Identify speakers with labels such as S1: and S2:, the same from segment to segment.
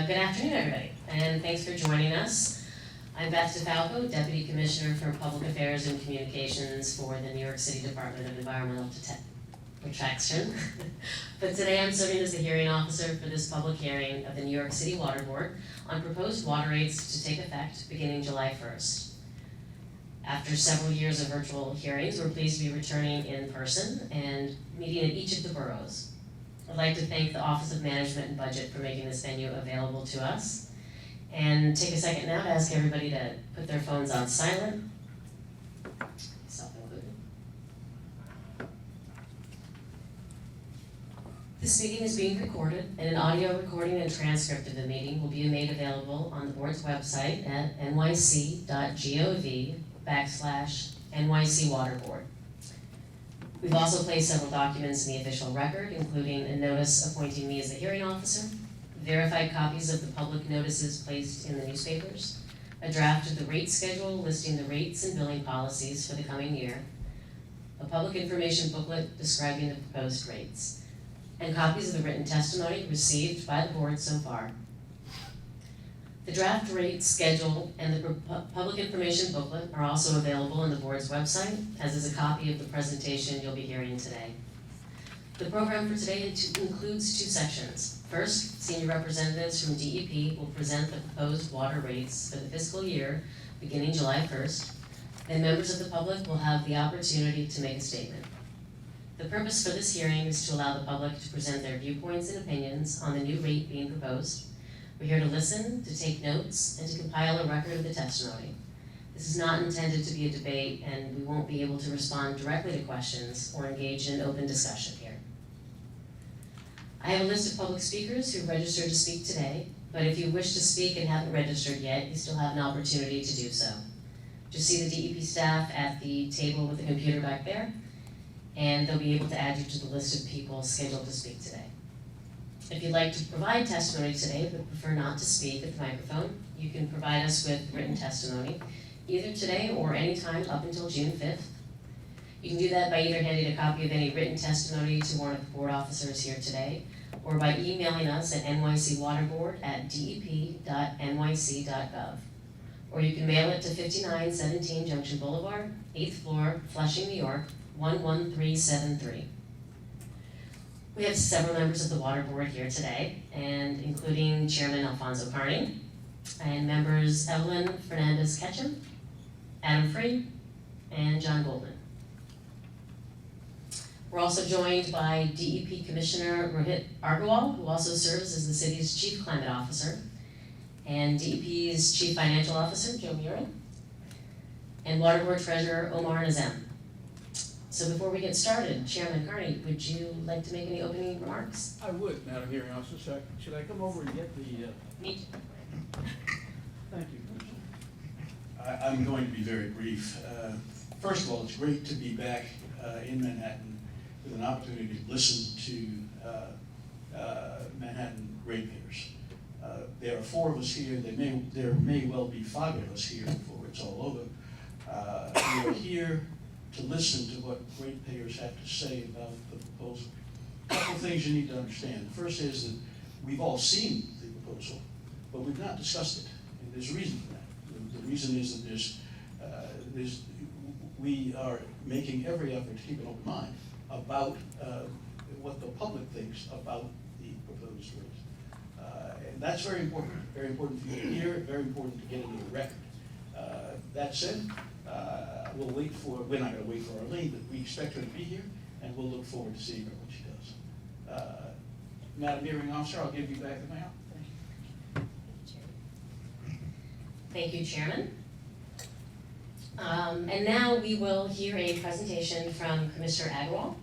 S1: Good afternoon, everybody, and thanks for joining us. I'm Beth DeFalco, Deputy Commissioner for Public Affairs and Communications for the New York City Department of Environmental Protection. But today I'm serving as the hearing officer for this public hearing of the New York City Water Board on proposed water rates to take effect beginning July 1st. After several years of virtual hearings, we're pleased to be returning in person and meeting at each of the boroughs. I'd like to thank the Office of Management and Budget for making this venue available to us. And take a second now to ask everybody to put their phones on silent, self-included. This meeting is being recorded, and an audio recording and transcript of the meeting will be made available on the board's website at nyc.gov/NYC Water Board. We've also placed several documents in the official record, including a notice appointing me as the hearing officer, verified copies of the public notices placed in the newspapers, a draft of the rate schedule listing the rates and billing policies for the coming year, a public information booklet describing the proposed rates, and copies of the written testimony received by the board so far. The draft rate schedule and the public information booklet are also available on the board's website, as is a copy of the presentation you'll be hearing today. The program for today includes two sections. First, senior representatives from DEP will present the proposed water rates for the fiscal year beginning July 1st, and members of the public will have the opportunity to make a statement. The purpose for this hearing is to allow the public to present their viewpoints and opinions on the new rate being proposed. We're here to listen, to take notes, and to compile a record of the testimony. This is not intended to be a debate, and we won't be able to respond directly to questions or engage in an open discussion here. I have a list of public speakers who registered to speak today, but if you wish to speak and haven't registered yet, you still have an opportunity to do so. Just see the DEP staff at the table with the computer back there, and they'll be able to add you to the list of people scheduled to speak today. If you'd like to provide testimony today but prefer not to speak at the microphone, you can provide us with written testimony, either today or any time up until June 5th. You can do that by either handing a copy of any written testimony to one of the board officers here today, or by emailing us at nycwaterboard@dep.nyc.gov. Or you can mail it to 5917 Junction Boulevard, 8th floor, Flushing, New York, 11373. We have several members of the Water Board here today, and including Chairman Alfonso Carney, and members Evelyn Fernandez-Ketchum, Adam Free, and John Goldman. We're also joined by DEP Commissioner Rohit Agarwal, who also serves as the city's Chief Climate Officer, and DEP's Chief Financial Officer, Joe Murin, and Water Board Treasurer Omar Nazem. So before we get started, Chairman Carney, would you like to make any opening remarks?
S2: I would, Madam Hearing Officer. Should I come over and get the...
S1: Me too.
S2: Thank you, Commissioner.
S3: I'm going to be very brief. First of all, it's great to be back in Manhattan with an opportunity to listen to Manhattan ratepayers. There are four of us here. There may well be five of us here before it's all over. We are here to listen to what ratepayers have to say about the proposal. A couple of things you need to understand. The first is that we've all seen the proposal, but we've not discussed it. And there's a reason for that. The reason is that we are making every effort to keep an open mind about what the public thinks about the proposed rates. And that's very important for you to hear, very important to get into the record. That said, we're not going to wait for Arlene, but we expect her to be here, and we'll look forward to seeing her when she does. Madam Hearing Officer, I'll give you back the mail. Thank you.
S1: Thank you, Chairman. And now we will hear a presentation from Commissioner Agarwal.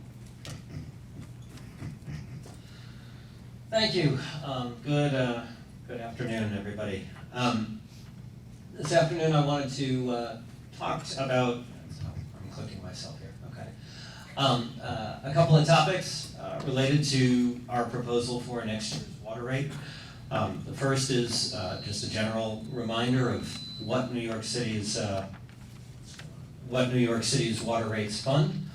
S4: Thank you. Good afternoon, everybody. This afternoon I wanted to talk about, I'm clicking myself here, okay. A couple of topics related to our proposal for next year's water rate. The first is just a general reminder of what New York City's water rates fund.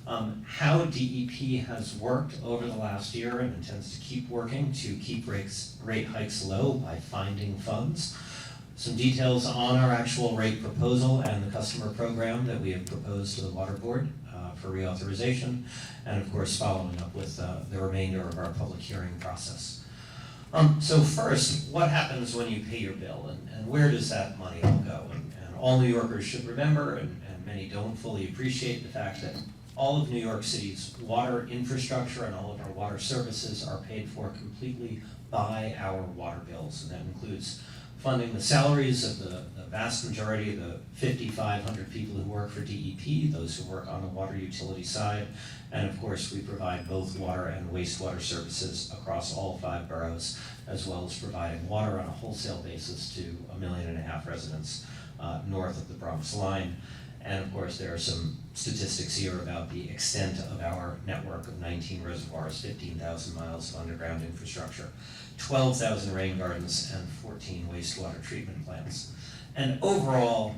S4: How DEP has worked over the last year and intends to keep working to keep rate hikes low by finding funds. Some details on our actual rate proposal and the customer program that we have proposed to the Water Board for reauthorization, and of course following up with the remainder of our public hearing process. So first, what happens when you pay your bill, and where does that money all go? And all New Yorkers should remember, and many don't fully appreciate the fact that all of New York City's water infrastructure and all of our water services are paid for completely by our water bills, and that includes funding the salaries of the vast majority of the 5,500 people who work for DEP, those who work on the water utility side, and of course we provide both water and wastewater services across all 5 boroughs, as well as providing water on a wholesale basis to 1.5 million residents north of the Bronx line. And of course, there are some statistics here about the extent of our network of 19 reservoirs, 15,000 miles of underground infrastructure, 12,000 rain gardens, and 14 wastewater treatment plants. And overall,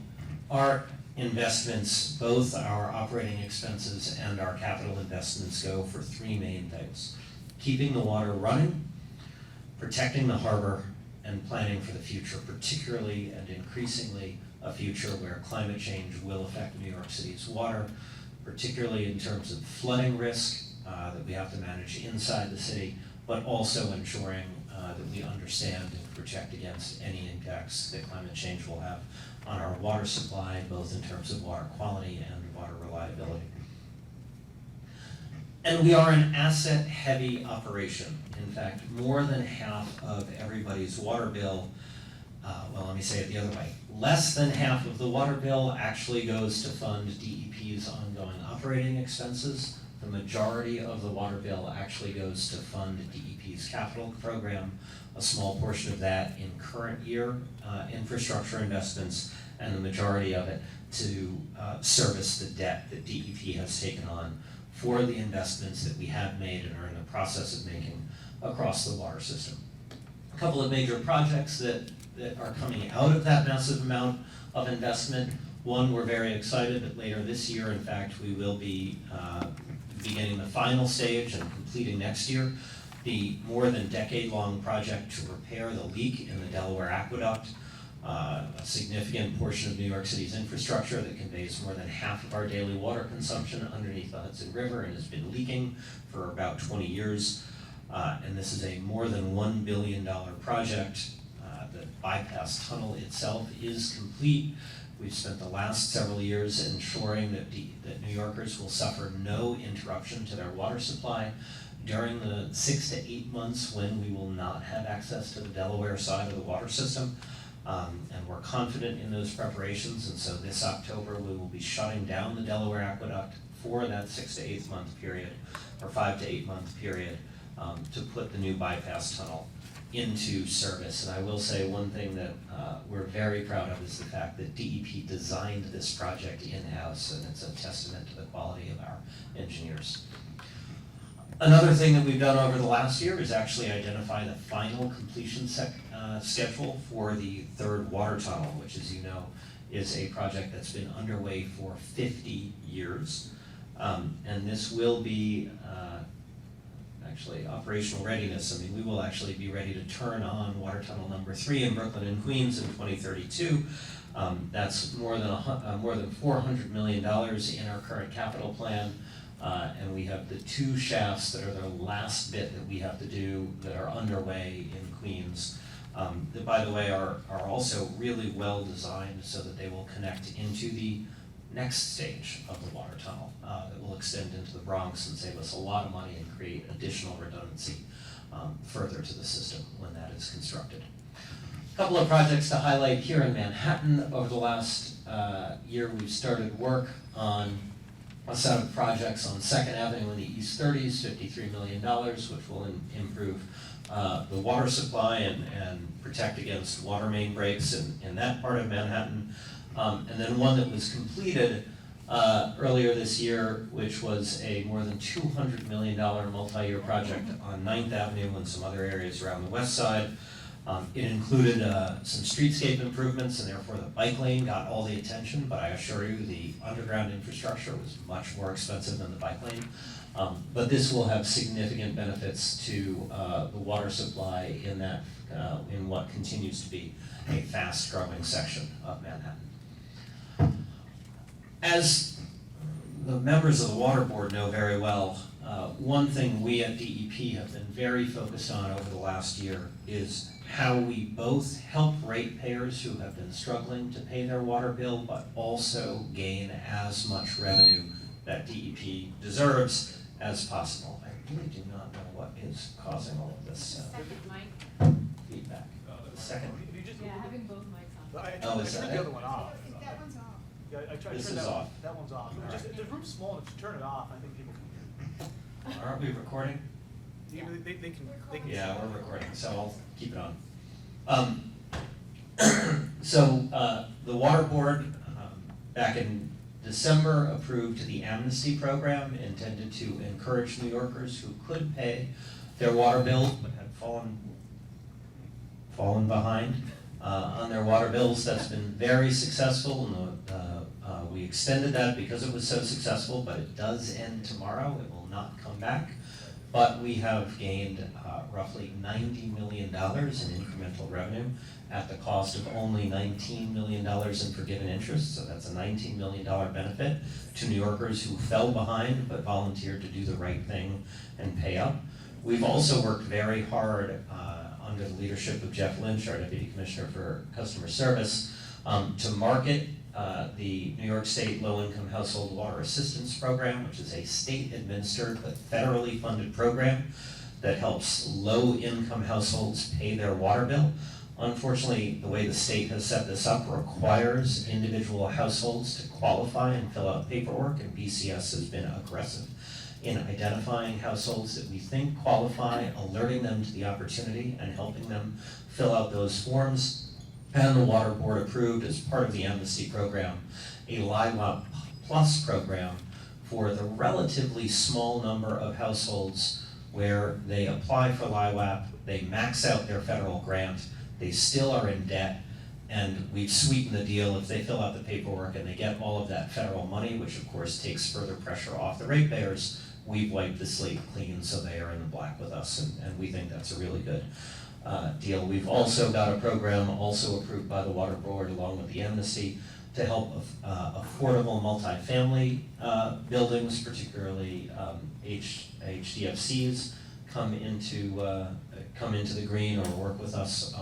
S4: our investments, both our operating expenses and our capital investments, go for 3 main things: keeping the water running, protecting the harbor, and planning for the future, particularly and increasingly a future where climate change will affect New York City's water, particularly in terms of flooding risk that we have to manage inside the city, but also ensuring that we understand and protect against any impacts that climate change will have on our water supply, both in terms of water quality and water reliability. And we are an asset-heavy operation. In fact, more than half of everybody's water bill, well, let me say it the other way. Less than half of the water bill actually goes to fund DEP's ongoing operating expenses. The majority of the water bill actually goes to fund DEP's capital program, a small portion of that in current year infrastructure investments, and the majority of it to service the debt that DEP has taken on for the investments that we have made and are in the process of making across the water system. A couple of major projects that are coming out of that massive amount of investment. One, we're very excited that later this year, in fact, we will be beginning the final stage and completing next year the more than decade-long project to repair the leak in the Delaware Aqueduct, a significant portion of New York City's infrastructure that conveys more than half of our daily water consumption underneath the Hudson River and has been leaking for about 20 years. And this is a more than $1 billion project. The bypass tunnel itself is complete. We've spent the last several years ensuring that New Yorkers will suffer no interruption to their water supply during the 6 to 8 months when we will not have access to the Delaware side of the water system. And we're confident in those preparations, and so this October we will be shutting down the Delaware Aqueduct for that 6 to 8 month period, or 5 to 8 month period, to put the new bypass tunnel into service. And I will say one thing that we're very proud of is the fact that DEP designed this project in-house, and it's a testament to the quality of our engineers. Another thing that we've done over the last year is actually identify the final completion schedule for the third water tunnel, which, as you know, is a project that's been underway for 50 years. And this will be actually operational readiness. I mean, we will actually be ready to turn on water tunnel number 3 in Brooklyn and Queens in 2032. That's more than $400 million in our current capital plan. And we have the 2 shafts that are the last bit that we have to do that are underway in Queens. That, by the way, are also really well designed so that they will connect into the next stage of the water tunnel that will extend into the Bronx and save us a lot of money and create additional redundancy further to the system when that is constructed. A couple of projects to highlight here in Manhattan. Over the last year, we've started work on a set of projects on 2nd Avenue in the East 30s, $53 million, which will improve the water supply and protect against water main breaks in that part of Manhattan. And then one that was completed earlier this year, which was a more than $200 million multi-year project on 9th Avenue and some other areas around the west side, It included some streetscape improvements, and therefore the bike lane got all the attention, but I assure you the underground infrastructure was much more expensive than the bike lane. But this will have significant benefits to the water supply in that, in what continues to be a fast-growing section of Manhattan. As the members of the Water Board know very well, one thing we at DEP have been very focused on over the last year is how we both help ratepayers who have been struggling to pay their water bill, but also gain as much revenue that DEP deserves as possible. I really do not know what is causing all of this feedback. The second.
S5: Yeah, having both mics on.
S4: Oh, is that
S6: turned
S4: it?
S6: the other one off.
S5: That one's off.
S6: Yeah, I tried to
S4: This
S6: turn
S4: is
S6: that one.
S4: off.
S6: That one's off.
S4: All
S6: Just,
S4: right.
S6: the room's small, if you turn it off, I think people can hear.
S4: Aren't we recording?
S6: They can.
S4: Yeah, we're recording, so I'll keep it on. The Water Board, back in December, approved the amnesty program intended to encourage New Yorkers who could pay their water bills but had fallen behind on their water bills. That's been very successful, and we extended that because it was so successful, but it does end tomorrow. It will not come back. But we have gained roughly $90 million in incremental revenue at the cost of only $19 million in forgiven interest. So that's a $19 million benefit to New Yorkers who fell behind but volunteered to do the right thing and pay up. We've also worked very hard under the leadership of Jeff Lynch, our Deputy Commissioner for Customer Service, to market the New York State Low-Income Household Water Assistance Program, which is a state-administered but federally funded program that helps low-income households pay their water bill. Unfortunately, the way the state has set this up requires individual households to qualify and fill out paperwork, and BCS has been aggressive in identifying households that we think qualify, alerting them to the opportunity, and helping them fill out those forms. And the Water Board approved, as part of the amnesty program, a LIWAP Plus program for the relatively small number of households where they apply for LIWAP, they max out their federal grant, they still are in debt, and we've sweetened the deal. If they fill out the paperwork and they get all of that federal money, which of course takes further pressure off the ratepayers, we've wiped the slate clean so they are in the black with us, and we think that's a really good deal. We've also got a program also approved by the Water Board along with the amnesty to help affordable multifamily buildings, particularly HDFCs, come into the green or work with us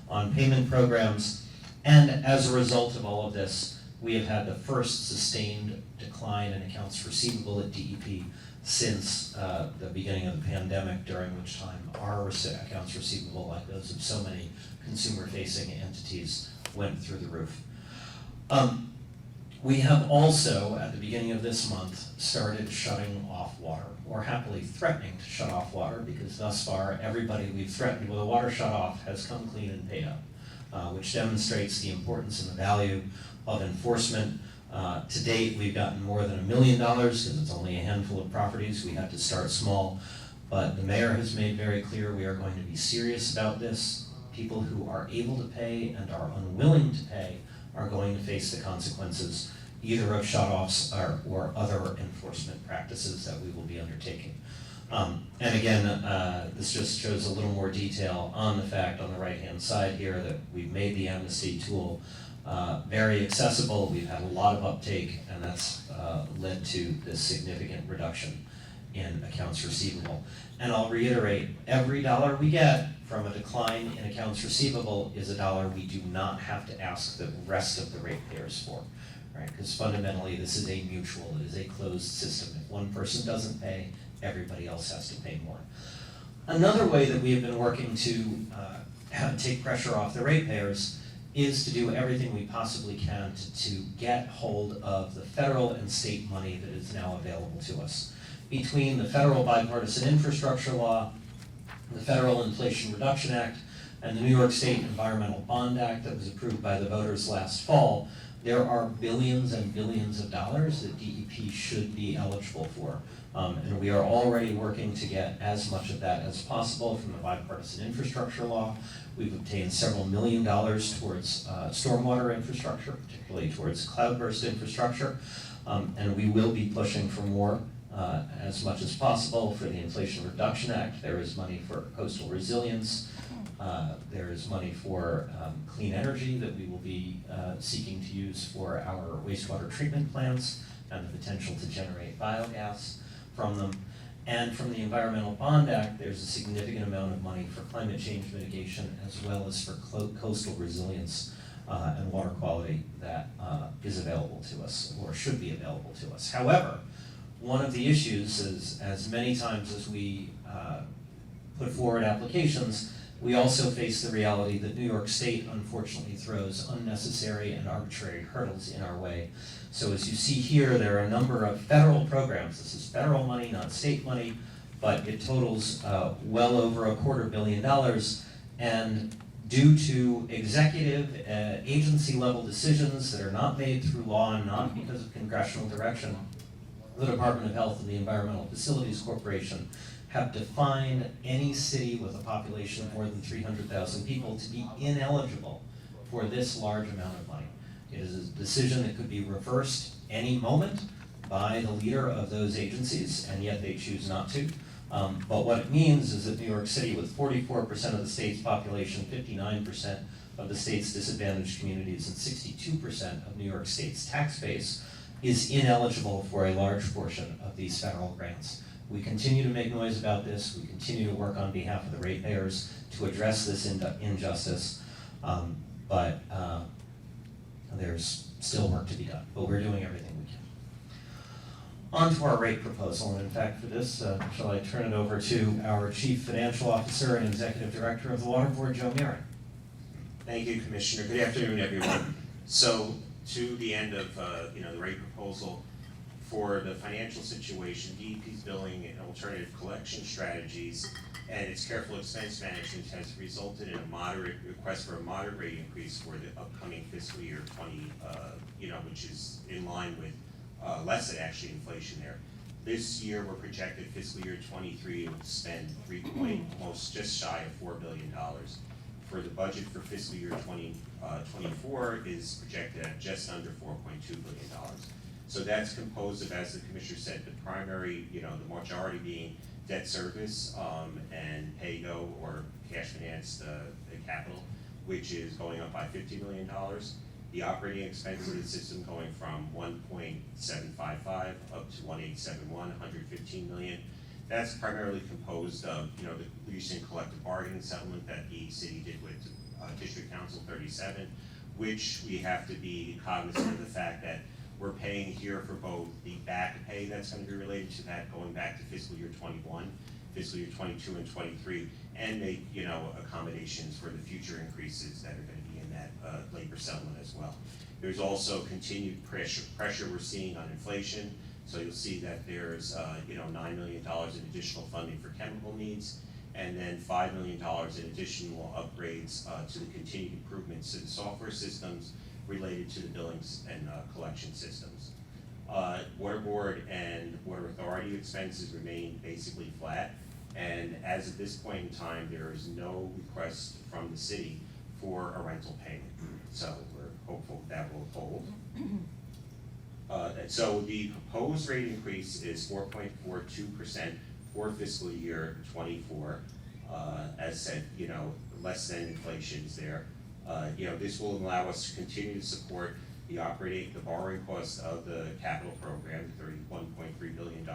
S4: on payment programs. And as a result of all of this, we have had the first sustained decline in accounts receivable at DEP since the beginning of the pandemic, during which time our accounts receivable, like those of so many consumer-facing entities, went through the roof. We have also, at the beginning of this month, started shutting off water, or happily threatening to shut off water, because thus far everybody we've threatened with a water shut-off has come clean and paid up, which demonstrates the importance and the value of enforcement. To date, we've gotten more than $1 million, because it's only a handful of properties. We had to start small, but the mayor has made very clear we are going to be serious about this. People who are able to pay and are unwilling to pay are going to face the consequences, either of shutoffs or other enforcement practices that we will be undertaking. And again, this just shows a little more detail on the fact on the right-hand side here that we've made the amnesty tool very accessible. We've had a lot of uptake, and that's led to this significant reduction in accounts receivable. And I'll reiterate, every dollar we get from a decline in accounts receivable is a dollar we do not have to ask the rest of the ratepayers for, right? Because fundamentally, this is a mutual, it is a closed system. If one person doesn't pay, everybody else has to pay more. Another way that we have been working to take pressure off the ratepayers is to do everything we possibly can to get hold of the federal and state money that is now available to us. Between the federal bipartisan infrastructure law, the Federal Inflation Reduction Act, and the New York State Environmental Bond Act that was approved by the voters last fall, there are billions and billions of dollars that DEP should be eligible for. And we are already working to get as much of that as possible from the bipartisan infrastructure law. We've obtained several $1 million towards stormwater infrastructure, particularly towards cloudburst infrastructure, and we will be pushing for more as much as possible for the Inflation Reduction Act. There is money for coastal resilience. There is money for clean energy that we will be seeking to use for our wastewater treatment plants and the potential to generate biogas from them. And from the Environmental Bond Act, there's a significant amount of money for climate change mitigation as well as for coastal resilience and water quality that is available to us, or should be available to us. However, one of the issues is, as many times as we put forward applications, we also face the reality that New York State unfortunately throws unnecessary and arbitrary hurdles in our way. So as you see here, there are a number of federal programs. This is federal money, not state money, but it totals well over $250 million. And due to executive agency level decisions that are not made through law and not because of congressional direction, the Department of Health and the Environmental Facilities Corporation have defined any city with a population of more than 300,000 people to be ineligible for this large amount of money. It is a decision that could be reversed any moment by the leader of those agencies, and yet they choose not to. But what it means is that New York City, with 44% of the state's population, 59% of the state's disadvantaged communities, and 62% of New York State's tax base, is ineligible for a large portion of these federal grants. We continue to make noise about this. We continue to work on behalf of the ratepayers to address this injustice, but there's still work to be done, but we're doing everything we can. On to our rate proposal, and in fact for this, shall I turn it over to our Chief Financial Officer and Executive Director of the Water Board, Joe Mearing.
S7: Thank you, Commissioner. Good afternoon, everyone. So, to the end of the rate proposal, for the financial situation, DEP's billing and alternative collection strategies and its careful expense management has resulted in a moderate request for a moderate rate increase for the upcoming fiscal year 20, which is in line with less than actually inflation there. This year, we're projected fiscal year 23 to spend almost just shy of $4 billion. For the budget for fiscal year 2024 is projected at just under $4.2 billion. So that's composed of, as the Commissioner said, the primary, the majority being debt service and pay-go or cash financed capital, which is going up by $50 million. The operating expenses of the system going from 1.755 up to 1.871, $115 million. That's primarily composed of, the recent collective bargaining settlement that the city did with District Council 37, which we have to be cognizant of the fact that we're paying here for both the back pay that's going to be related to that going back to fiscal year 21, fiscal year 22 and 23, and make, accommodations for the future increases that are going to be in that labor settlement as well. There's also continued pressure we're seeing on inflation. So you'll see that there's, $9 million in additional funding for chemical needs, and then $5 million in additional upgrades to the continued improvements to the software systems related to the billings and collection systems. Water Board and Water Authority expenses remain basically flat, and as of this point in time, there is no request from the city for a rental payment. So we're hopeful that will hold. So the proposed rate increase is 4.42% for fiscal year 24. As said, less than inflation is there. This will allow us to continue to support the borrowing costs of the capital program, $31.3 billion,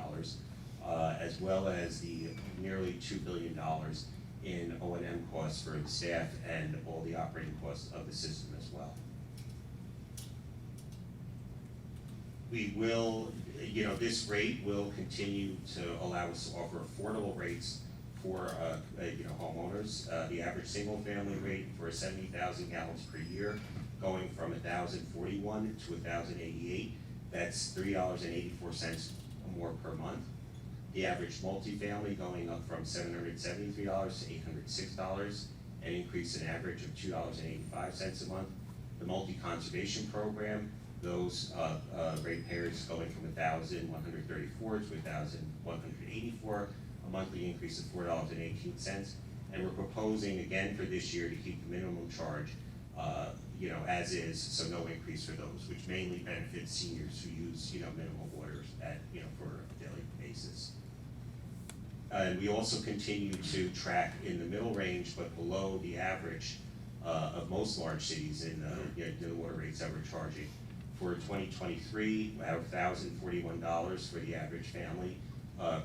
S7: as well as the nearly $2 billion in O&M costs for the staff and all the operating costs of the system as well. We will, this rate will continue to allow us to offer affordable rates for homeowners. The average single family rate for 70,000 gallons per year going from 1,041 to 1,088. That's $3.84 more per month. The average multifamily going up from $773 to $806, an increase in average of $2.85 a month. The multi-conservation program, those ratepayers going from 1,134 to 1,184, a monthly increase of $4.18, And we're proposing again for this year to keep the minimum charge, as is, so no increase for those, which mainly benefits seniors who use, minimal waters for a daily basis. And we also continue to track in the middle range, but below the average of most large cities in the water rates that we're charging. For 2023, about $1,041 for the average family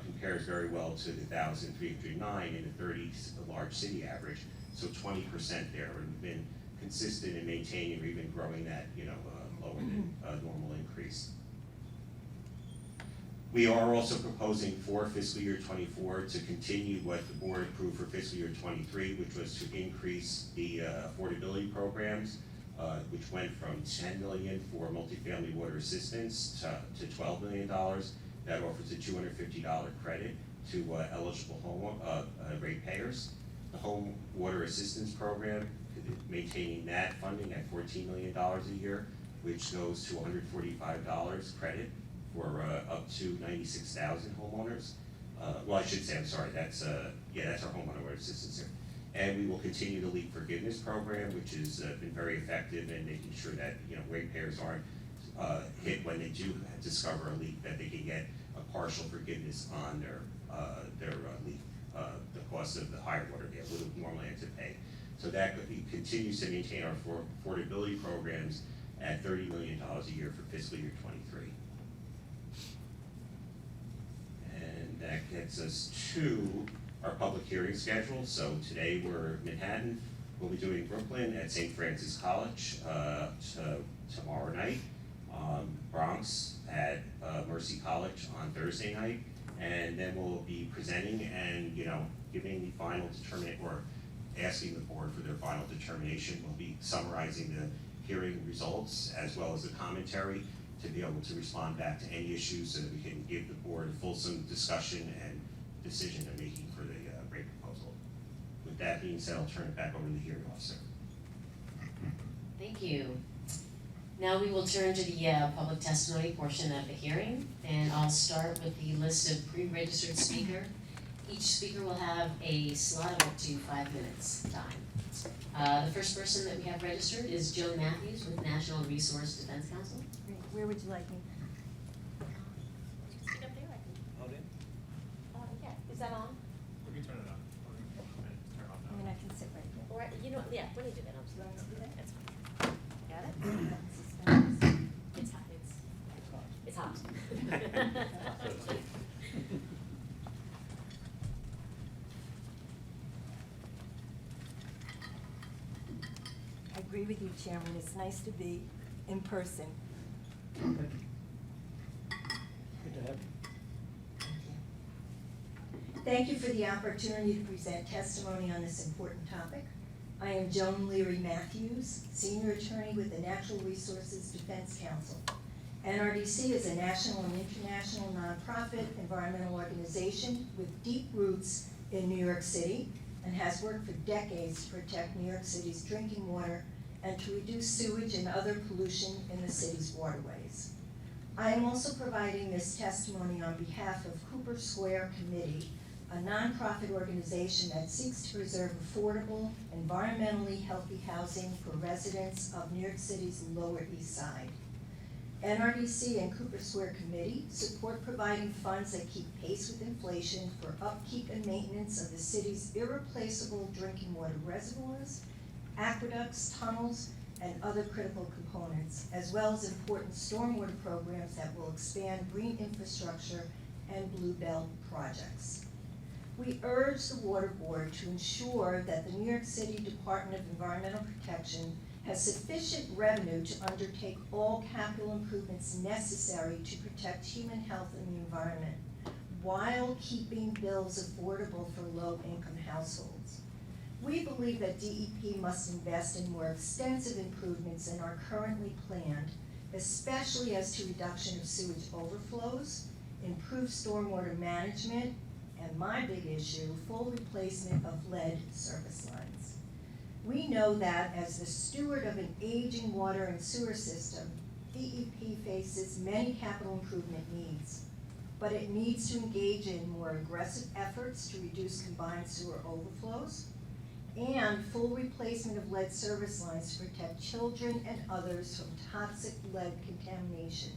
S7: compares very well to the $1,309 in the 30s, the large city average. So 20% there, and we've been consistent in maintaining or even growing that, lower than normal increase. We are also proposing for fiscal year 24 to continue what the board approved for fiscal year 23, which was to increase the affordability programs, which went from $10 million for multifamily water assistance to $12 million. That offers a $250 credit to eligible home ratepayers. The home water assistance program, maintaining that funding at $14 million a year, which goes to $145 credit for up to 96,000 homeowners. Well, I should say, I'm sorry, that's our homeowner water assistance here. And we will continue the leak forgiveness program, which has been very effective in making sure that ratepayers aren't hit when they do discover a leak, that they can get a partial forgiveness on their leak, the cost of the higher water they would have normally had to pay. So that continues to maintain our affordability programs at $30 million a year for fiscal year 23. And that gets us to our public hearing schedule. So today we're Manhattan. We'll be doing Brooklyn at St. Francis College tomorrow night. Bronx at Mercy College on Thursday night. And then we'll be presenting and giving the final determination, or asking the board for their final determination. We'll be summarizing the hearing results as well as the commentary to be able to respond back to any issues so that we can give the board a fulsome discussion and decision they're making for the rate proposal. With that being said, I'll turn it back over to the hearing officer.
S1: Thank you. Now we will turn to the public testimony portion of the hearing, and I'll start with the list of pre-registered speaker. Each speaker will have a slot of up to 5 minutes time. The first person that we have registered is Joan Matthews with National Resource Defense Council.
S8: Great. Where would you like me?
S5: Speak up there, I can. Yeah, is that on?
S6: We can turn it on. Or we can turn it off
S8: I
S6: now.
S8: mean, I can sit right here.
S5: Or, yeah, when you do that, I'm
S8: You want me to do that?
S5: That's fine. Got it? It's hot, it's hot.
S8: I agree with you, Chairman. It's nice to be in person.
S2: Good to have you.
S8: Thank you for the opportunity to present testimony on this important topic. I am Joan Leary Matthews, Senior Attorney with the Natural Resources Defense Council. NRDC is a national and international nonprofit environmental organization with deep roots in New York City and has worked for decades to protect New York City's drinking water and to reduce sewage and other pollution in the city's waterways. I am also providing this testimony on behalf of Cooper Square Committee, a nonprofit organization that seeks to preserve affordable, environmentally healthy housing for residents of New York City's Lower East Side. NRDC and Cooper Square Committee support providing funds that keep pace with inflation for upkeep and maintenance of the city's irreplaceable drinking water reservoirs, aqueducts, tunnels, and other critical components, as well as important stormwater programs that will expand green infrastructure and Blue Belt projects. We urge the Water Board to ensure that the New York City Department of Environmental Protection has sufficient revenue to undertake all capital improvements necessary to protect human health and the environment, while keeping bills affordable for low-income households. We believe that DEP must invest in more extensive improvements than are currently planned, especially as to reduction of sewage overflows, improved stormwater management, and my big issue, full replacement of lead service lines. We know that as the steward of an aging water and sewer system, DEP faces many capital improvement needs, but it needs to engage in more aggressive efforts to reduce combined sewer overflows, and full replacement of lead service lines to protect children and others from toxic lead contamination.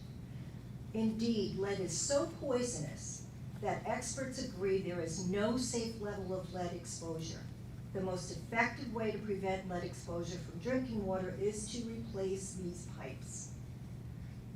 S8: Indeed, lead is so poisonous that experts agree there is no safe level of lead exposure. The most effective way to prevent lead exposure from drinking water is to replace these pipes.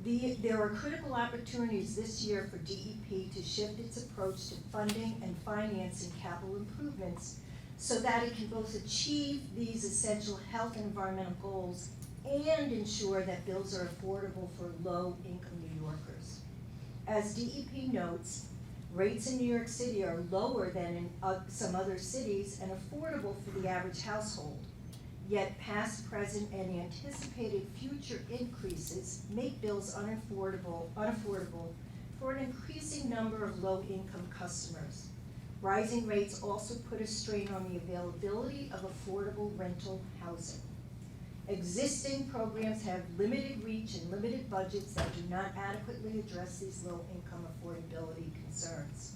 S8: There are critical opportunities this year for DEP to shift its approach to funding and financing capital improvements so that it can both achieve these essential health and environmental goals and ensure that bills are affordable for low-income New Yorkers. As DEP notes, rates in New York City are lower than in some other cities and affordable for the average household. Yet past, present, and anticipated future increases make bills unaffordable for an increasing number of low-income customers. Rising rates also put a strain on the availability of affordable rental housing. Existing programs have limited reach and limited budgets that do not adequately address these low-income affordability concerns.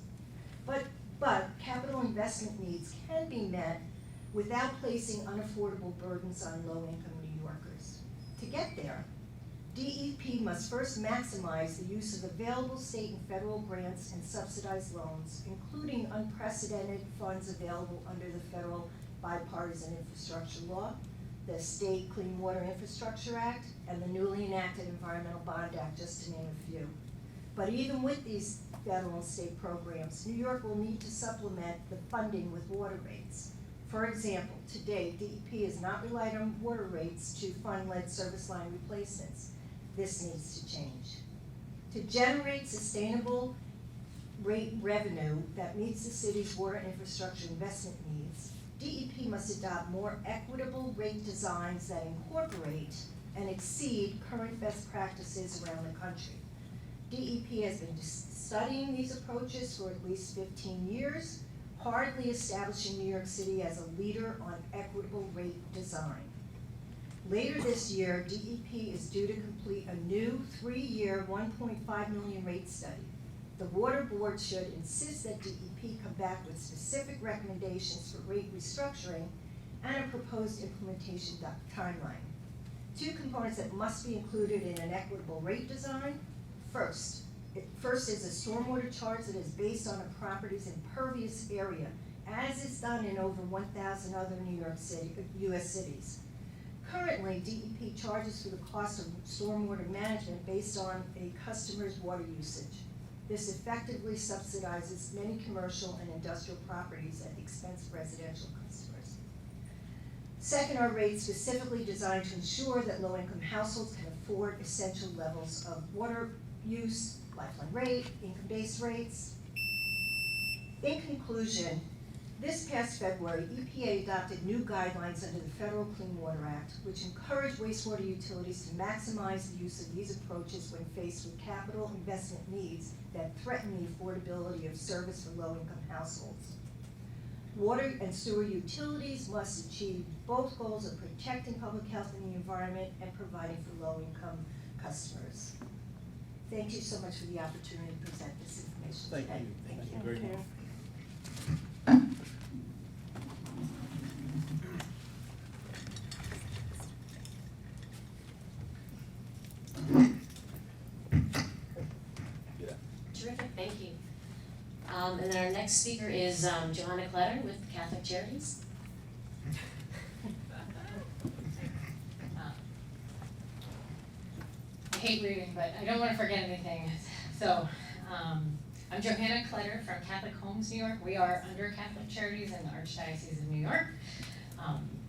S8: But capital investment needs can be met without placing unaffordable burdens on low-income New Yorkers. To get there, DEP must first maximize the use of available state and federal grants and subsidized loans, including unprecedented funds available under the federal bipartisan infrastructure law, the State Clean Water Infrastructure Act, and the newly enacted Environmental Bond Act, just to name a few. But even with these federal and state programs, New York will need to supplement the funding with water rates. For example, to date, DEP has not relied on water rates to fund lead service line replacements. This needs to change. To generate sustainable rate revenue that meets the city's water infrastructure investment needs, DEP must adopt more equitable rate designs that incorporate and exceed current best practices around the country. DEP has been studying these approaches for at least 15 years, hardly establishing New York City as a leader on equitable rate design. Later this year, DEP is due to complete a new 3-year, $1.5 million rate study. The Water Board should insist that DEP come back with specific recommendations for rate restructuring and a proposed implementation timeline. 2 components that must be included in an equitable rate design. First is a stormwater charge that is based on a property's impervious area, as is done in over 1,000 other U.S. cities. Currently, DEP charges for the cost of stormwater management based on a customer's water usage. This effectively subsidizes many commercial and industrial properties at the expense of residential customers. Second, are rates specifically designed to ensure that low-income households can afford essential levels of water use, lifeline rate, income-based rates. In conclusion, this past February, EPA adopted new guidelines under the Federal Clean Water Act, which encourage wastewater utilities to maximize the use of these approaches when faced with capital investment needs that threaten the affordability of service for low-income households. Water and sewer utilities must achieve both goals of protecting public health and the environment and providing for low-income customers. Thank you so much for the opportunity to present this information
S3: Thank
S8: today.
S3: you.
S8: Thank
S3: Thank
S8: you.
S3: you very much.
S1: Terrific, thank you. And then our next speaker is Johanna Kletter with Catholic Charities.
S9: I hate reading, but I don't want to forget anything. So, I'm Johanna Kletter from Catholic Homes New York. We are under Catholic Charities in the Archdiocese of New York.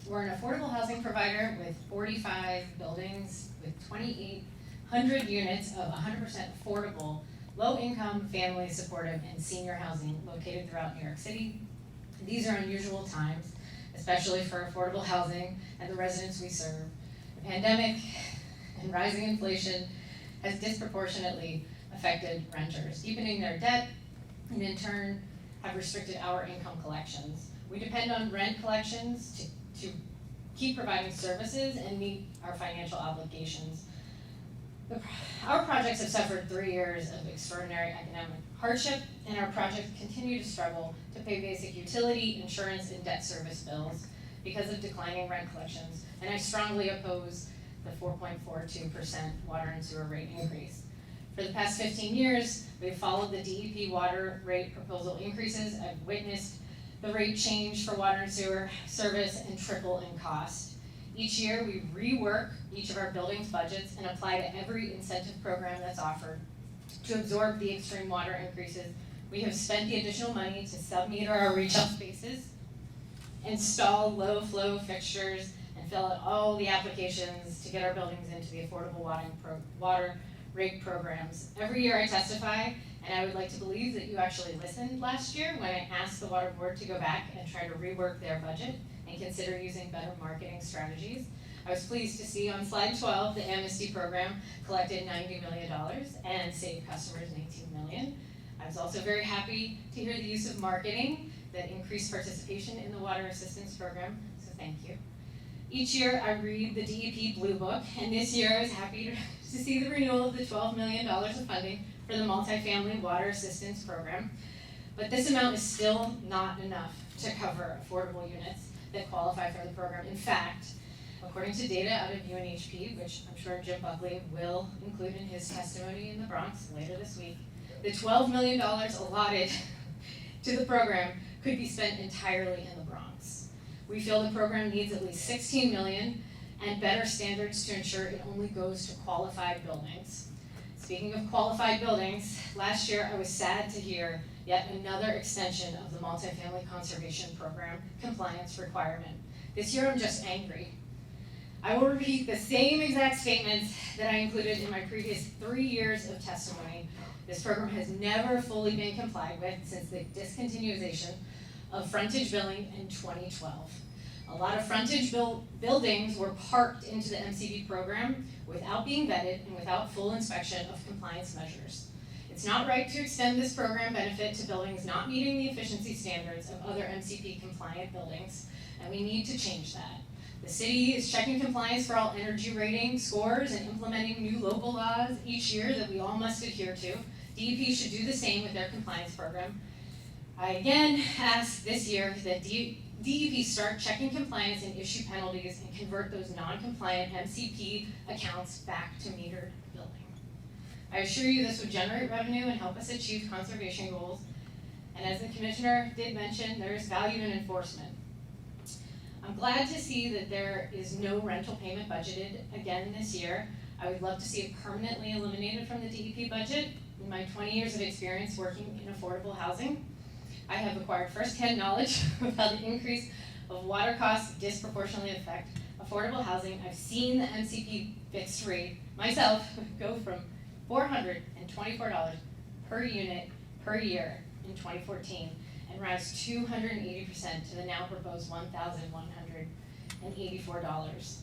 S9: We're an affordable housing provider with 45 buildings with 2,800 units of 100% affordable, low-income, family supportive, and senior housing located throughout New York City. These are unusual times, especially for affordable housing and the residents we serve. The pandemic and rising inflation has disproportionately affected renters, deepening their debt, and in turn have restricted our income collections. We depend on rent collections to keep providing services and meet our financial obligations. Our projects have suffered 3 years of extraordinary economic hardship, and our projects continue to struggle to pay basic utility, insurance, and debt service bills. because of declining rent collections, and I strongly oppose the 4.42% water and sewer rate increase. For the past 15 years, we've followed the DEP water rate proposal increases. I've witnessed the rate change for water and sewer service and triple in cost. Each year, we rework each of our buildings' budgets and apply to every incentive program that's offered to absorb the extreme water increases. We have spent the additional money to sub-meter our retail spaces, install low-flow fixtures, and fill out all the applications to get our buildings into the affordable water rate programs. Every year I testify, and I would like to believe that you actually listened last year when I asked the water board to go back and try to rework their budget and consider using better marketing strategies. I was pleased to see on slide 12, the amnesty program collected $90 million and saved customers $18 million. I was also very happy to hear the use of marketing that increased participation in the water assistance program, so thank you. Each year I read the DEP Blue Book, and this year I was happy to see the renewal of the $12 million of funding for the multifamily water assistance program. But this amount is still not enough to cover affordable units that qualify for the program. In fact, according to data out of UNHP, which I'm sure Jim Buckley will include in his testimony in the Bronx later this week, the $12 million allotted to the program could be spent entirely in the Bronx. We feel the program needs at least $16 million and better standards to ensure it only goes to qualified buildings. Speaking of qualified buildings, last year I was sad to hear yet another extension of the multifamily conservation program compliance requirement. This year I'm just angry. I will repeat the same exact statements that I included in my previous 3 years of testimony. This program has never fully been complied with since the discontinuation of frontage billing in 2012. A lot of frontage buildings were parked into the MCB program without being vetted and without full inspection of compliance measures. It's not right to extend this program benefit to buildings not meeting the efficiency standards of other MCP compliant buildings, and we need to change that. The city is checking compliance for all energy rating scores and implementing new local laws each year that we all must adhere to. DEP should do the same with their compliance program. I again ask this year that DEP start checking compliance and issue penalties and convert those non-compliant MCP accounts back to metered billing. I assure you this would generate revenue and help us achieve conservation goals. And as the commissioner did mention, there is value in enforcement. I'm glad to see that there is no rental payment budgeted again this year. I would love to see it permanently eliminated from the DEP budget. In my 20 years of experience working in affordable housing, I have acquired firsthand knowledge of how the increase of water costs disproportionately affect affordable housing. I've seen the MCP fixed rate myself go from $424 per unit per year in 2014 and rise 280% to the now proposed $1,184.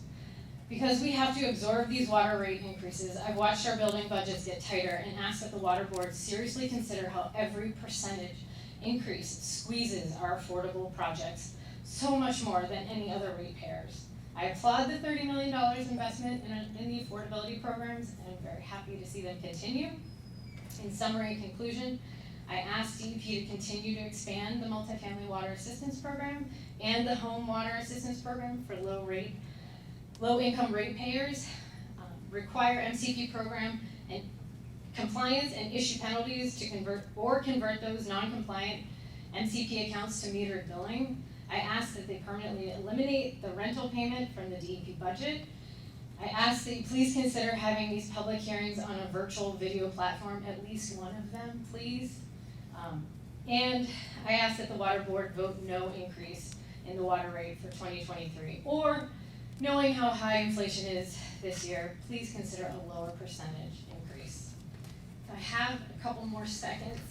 S9: Because we have to absorb these water rate increases, I've watched our building budgets get tighter and asked that the water board seriously consider how every percentage increase squeezes our affordable projects so much more than any other ratepayers. I applaud the $30 million investment in the affordability programs, and I'm very happy to see them continue. In summary and conclusion, I asked DEP to continue to expand the multifamily water assistance program and the home water assistance program for low-income ratepayers, require MCP program and compliance and issue penalties to convert those non-compliant MCP accounts to metered billing. I ask that they permanently eliminate the rental payment from the DEP budget. I ask that you please consider having these public hearings on a virtual video platform, at least one of them, please. And I ask that the water board vote no increase in the water rate for 2023. Or, knowing how high inflation is this year, please consider a lower percentage increase. If I have a couple more seconds,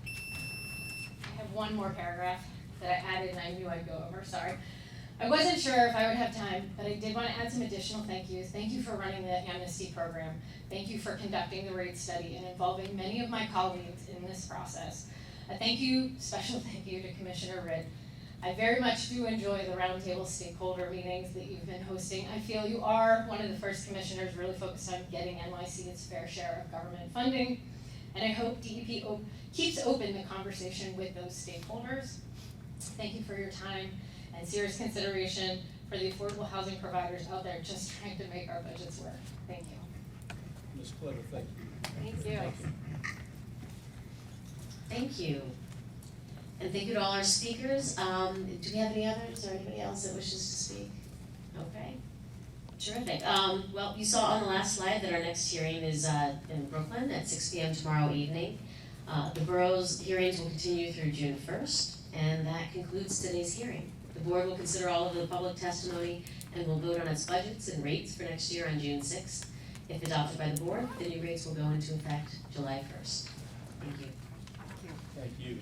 S9: I have one more paragraph that I added and I knew I'd go over, sorry. I wasn't sure if I would have time, but I did want to add some additional thank yous. Thank you for running the amnesty program. Thank you for conducting the rate study and involving many of my colleagues in this process. A special thank you to Commissioner Ritt. I very much do enjoy the roundtable stakeholder meetings that you've been hosting. I feel you are one of the first commissioners really focused on getting NYC its fair share of government funding, and I hope DEP keeps open the conversation with those stakeholders. Thank you for your time, and serious consideration for the affordable housing providers out there just trying to make our budgets work. Thank you.
S3: Ms. Clever, thank you.
S5: Thank you.
S1: Thank you. And thank you to all our speakers. Do we have any others or anybody else that wishes to speak? Okay, terrific. Well, you saw on the last slide that our next hearing is in Brooklyn at 6 p.m. tomorrow evening. The borough's hearings will continue through June 1st, and that concludes today's hearing. The board will consider all of the public testimony and will vote on its budgets and rates for next year on June 6th. If adopted by the board, the new rates will go into effect July 1st. Thank you.
S3: Thank you.